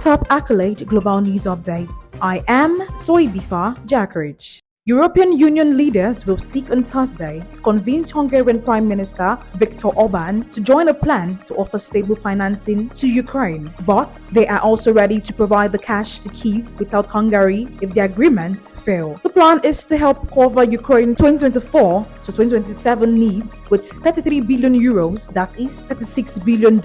Top accolade global news updates. I am Soibifa Jakridge. European Union leaders will seek on Thursday to convince Hungarian Prime Minister Viktor Orban to join a plan to offer stable financing to Ukraine. But they are also ready to provide the cash to Kyiv without Hungary if the agreement fails. The plan is to help cover Ukraine 2024 to 2027 needs with 33 billion euros, that is $36 billion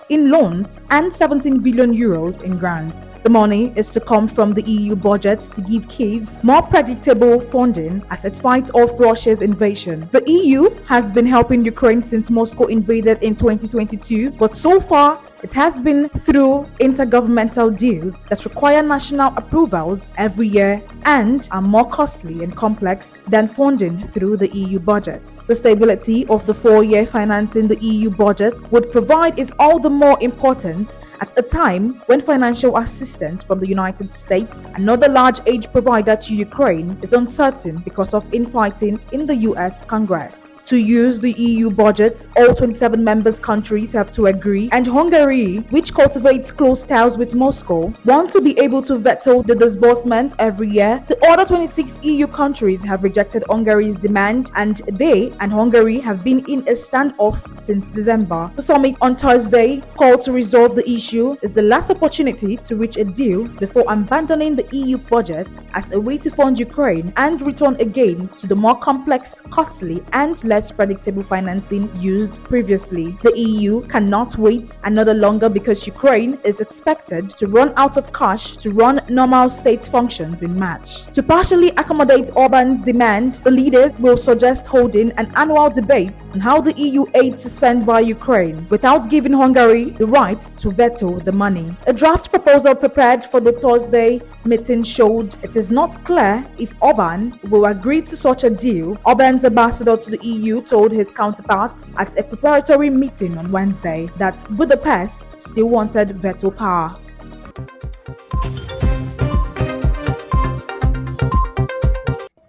in loans and 17 billion euros in grants. The money is to come from the EU budget to give Kyiv more predictable funding as it fights off Russia's invasion. The EU has been helping Ukraine since Moscow invaded in 2022, but so far it has been through intergovernmental deals that require national approvals every year and are more costly and complex than funding through the EU budgets. The stability of the 4-year financing the EU budgets would provide is all the more important at a time when financial assistance from the United States, another large aid provider to Ukraine, is uncertain because of infighting in the US Congress. To use the EU budget, all 27 member countries have to agree, and Hungary, which cultivates close ties with Moscow, want to be able to veto the disbursement every year. The other 26 EU countries have rejected Hungary's demand, and they and Hungary have been in a standoff since December. The summit on Thursday, called to resolve the issue, is the last opportunity to reach a deal before abandoning the EU budget as a way to fund Ukraine and return again to the more complex, costly, and less predictable financing used previously. The EU cannot wait another longer because Ukraine is expected to run out of cash to run normal state functions in March. To partially accommodate Orban's demand, the leaders will suggest holding an annual debate on how the EU aid to spend by Ukraine without giving Hungary the right to veto the money. A draft proposal prepared for the Thursday meeting showed it is not clear if Orban will agree to such a deal. Orban's ambassador to the EU told his counterparts at a preparatory meeting on Wednesday that Budapest still wanted veto power.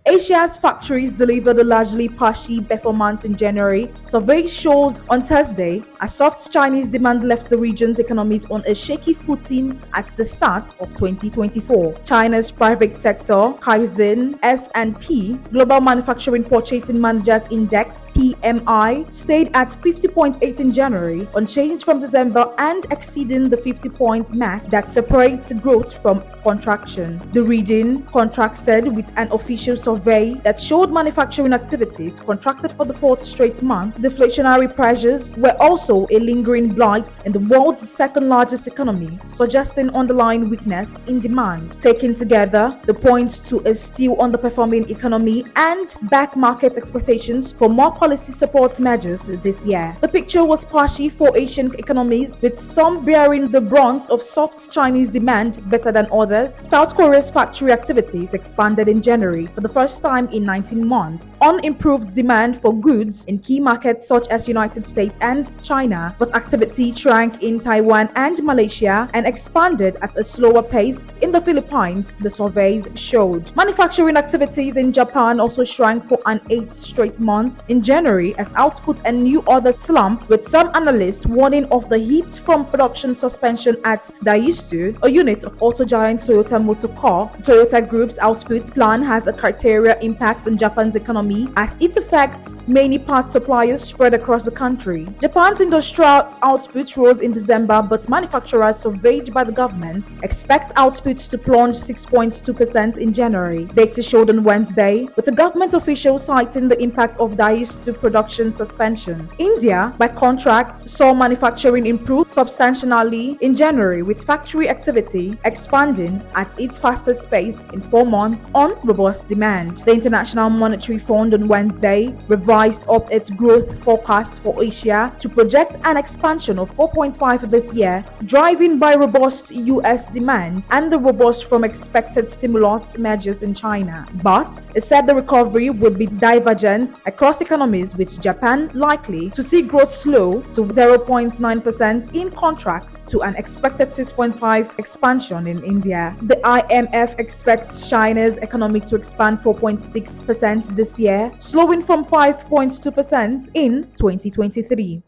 Asia's factories delivered a largely patchy performance in January. Survey shows on Thursday as soft Chinese demand left the region's economies on a shaky footing at the start of 2024. China's private sector, Kaizen S&P Global Manufacturing Purchasing Managers Index (PMI) stayed at 50.8 in January, unchanged from December and exceeding the 50-point mark that separates growth from contraction. The reading contrasted with an official survey that showed manufacturing activities contracted for the 4th straight month. Deflationary pressures were also a lingering blight in the world's second largest economy, suggesting underlying weakness in demand. Taken together, the points to a still underperforming economy and back market expectations for more policy support measures this year. The picture was patchy for Asian economies, with some bearing the brunt of soft Chinese demand better than others. South Korea's factory activities expanded in January for the first time in 19 months on improved demand for goods in key markets such as United States and China, but activity shrank in Taiwan and Malaysia and expanded at a slower pace in the Philippines, the surveys showed. Manufacturing activities in Japan also shrank for an 8th straight month in January as output and new orders slump, with some analysts warning of the heat from production suspension at Daihatsu, a unit of auto giant Toyota Motor Car. Toyota Group's output plan has a criteria impact on Japan's economy as it affects many part suppliers spread across the country. Japan's industrial output rose in December, but manufacturers surveyed by the government expect output to plunge 6.2% in January. Data showed on Wednesday, with a government official citing the impact of Daihatsu production suspension. India, by contrast, saw manufacturing improve substantially in January, with factory activity expanding at its fastest pace in 4 months on robust demand. The International Monetary Fund on Wednesday revised up its growth forecast for Asia to project an expansion of 4.5% this year, driven by robust US demand and the robust from expected stimulus measures in China. But it said the recovery would be divergent across economies, with Japan likely to see growth slow to 0.9% in contrast to an expected 6.5% expansion in India. The IMF expects China's economy to expand 4.6% this year, slowing from 5.2% in 2023.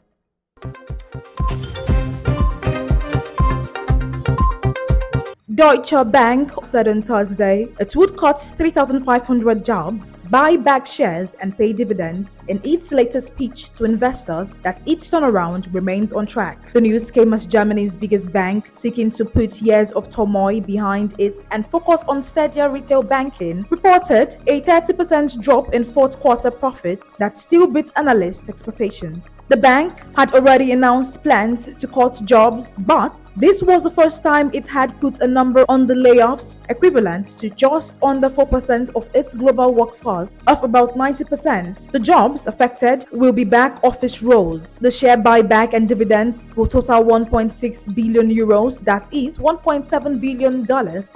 Deutsche Bank said on Thursday it would cut 3,500 jobs, buy back shares, and pay dividends in its latest speech to investors that its turnaround remains on track. The news came as Germany's biggest bank, seeking to put years of turmoil behind it and focus on steadier retail banking, reported a 30% drop in fourth quarter profits that still beat analysts' expectations. The bank had already announced plans to cut jobs, but this was the first time it had put a number on the layoffs, equivalent to just under 4% of its global workforce of about 90%. The jobs affected will be back office roles. The share buyback and dividends will total 1.6 billion euros, that is $1.7 billion,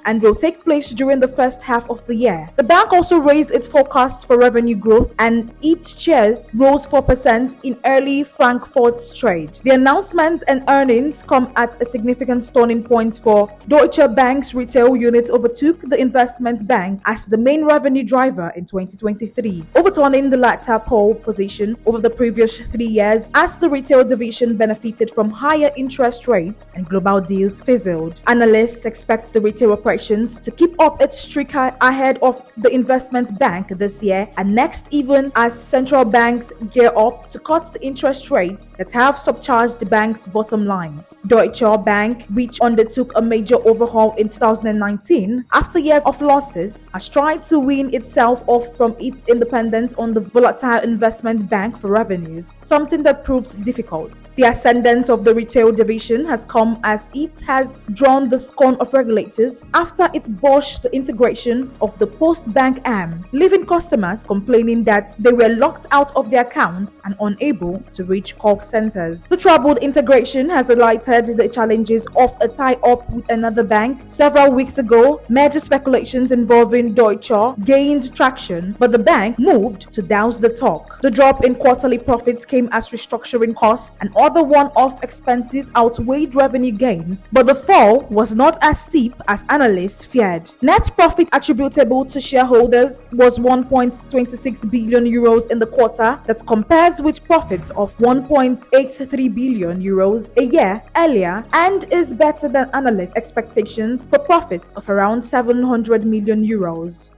and will take place during the first half of the year. The bank also raised its forecast for revenue growth, and its shares rose 4% in early Frankfurt's trade. The announcement and earnings come at a significant turning point for Deutsche Bank's retail unit overtook the investment bank as the main revenue driver in 2023, overturning the latter pole position over the previous 3 years as the retail division benefited from higher interest rates and global deals fizzled. Analysts expect the retail operations to keep up its streak ahead of the investment bank this year and next, even as central banks gear up to cut the interest rates that have subcharged the bank's bottom lines. Deutsche Bank, which undertook a major overhaul in 2019 after years of losses, has tried to wean itself off from its independence on the volatile investment bank for revenues, something that proved difficult. The ascendance of the retail division has come as it has drawn the scorn of regulators after it botched the integration of the post-bank arm, leaving customers complaining that they were locked out of their accounts and unable to reach call centers. The troubled integration has highlighted the challenges of a tie-up with another bank. Several weeks ago, merger speculations involving Deutsche gained traction, but the bank moved to douse the talk. The drop in quarterly profits came as restructuring costs and other one-off expenses outweighed revenue gains, but the fall was not as steep as analysts feared. Net profit attributable to shareholders was 1.26 billion euros in the quarter. That compares with profits of 1.83 billion euros a year earlier and is better than analysts' expectations for profits of around 700 million euros.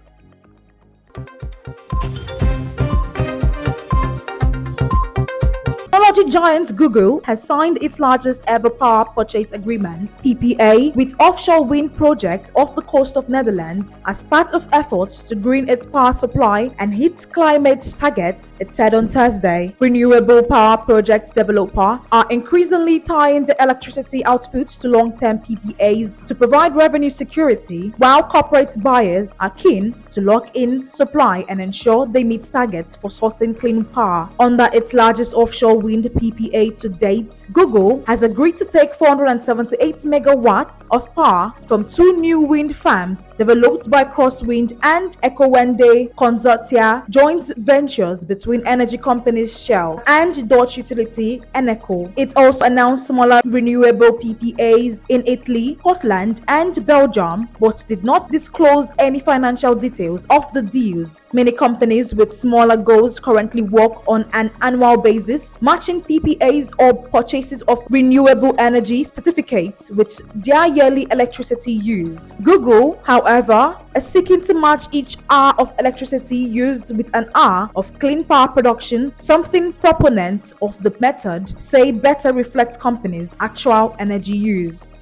Technology giant Google has signed its largest ever power purchase agreement (PPA) with offshore wind project off the coast of Netherlands as part of efforts to green its power supply and hit climate targets, it said on Thursday. Renewable power project developers are increasingly tying the electricity output to long-term PPAs to provide revenue security, while corporate buyers are keen to lock in supply and ensure they meet targets for sourcing clean power. Under its largest offshore wind PPA to date, Google has agreed to take 478 megawatts of power from 2 new wind farms developed by Crosswind and Ecowende Consortia, joint ventures between energy companies Shell and Dutch utility Eneco. It also announced smaller renewable PPAs in Italy, Scotland, and Belgium, but did not disclose any financial details of the deals. Many companies with smaller goals currently work on an annual basis, matching PPAs or purchases of renewable energy certificates with their yearly electricity use. Google, however, is seeking to match each hour of electricity used with an hour of clean power production, something proponents of the method say better reflects companies' actual energy use.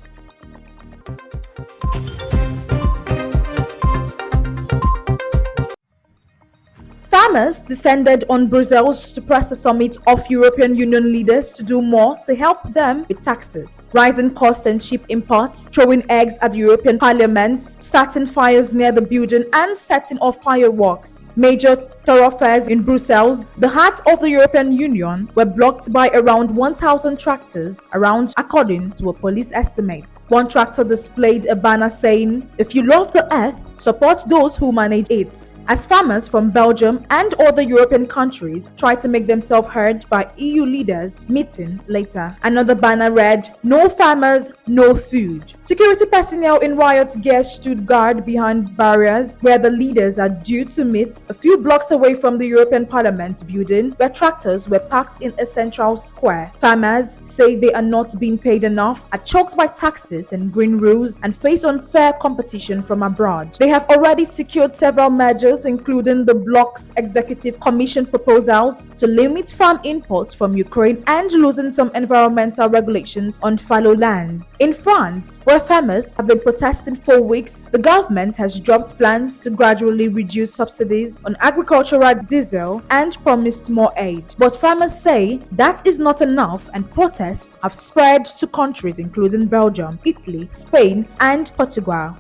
Farmers descended on Brussels to press a summit of European Union leaders to do more to help them with taxes, rising costs and cheap imports, throwing eggs at the European Parliament, starting fires near the building, and setting off fireworks. Major thoroughfares in Brussels, the heart of the European Union, were blocked by around 1,000 tractors around, according to a police estimate. One tractor displayed a banner saying, "If you love the earth, support those who manage it," as farmers from Belgium and other European countries tried to make themselves heard by EU leaders meeting later. Another banner read, "No farmers, no food." Security personnel in riot gear stood guard behind barriers where the leaders are due to meet a few blocks away from the European Parliament building, where tractors were parked in a central square. Farmers say they are not being paid enough, are choked by taxes and green rules, and face unfair competition from abroad. They have already secured several measures, including the bloc's executive commission proposals to limit farm imports from Ukraine and loosen some environmental regulations on fallow lands. In France, where farmers have been protesting for weeks, the government has dropped plans to gradually reduce subsidies on agricultural diesel and promised more aid. But farmers say that is not enough, and protests have spread to countries including Belgium, Italy, Spain, and Portugal.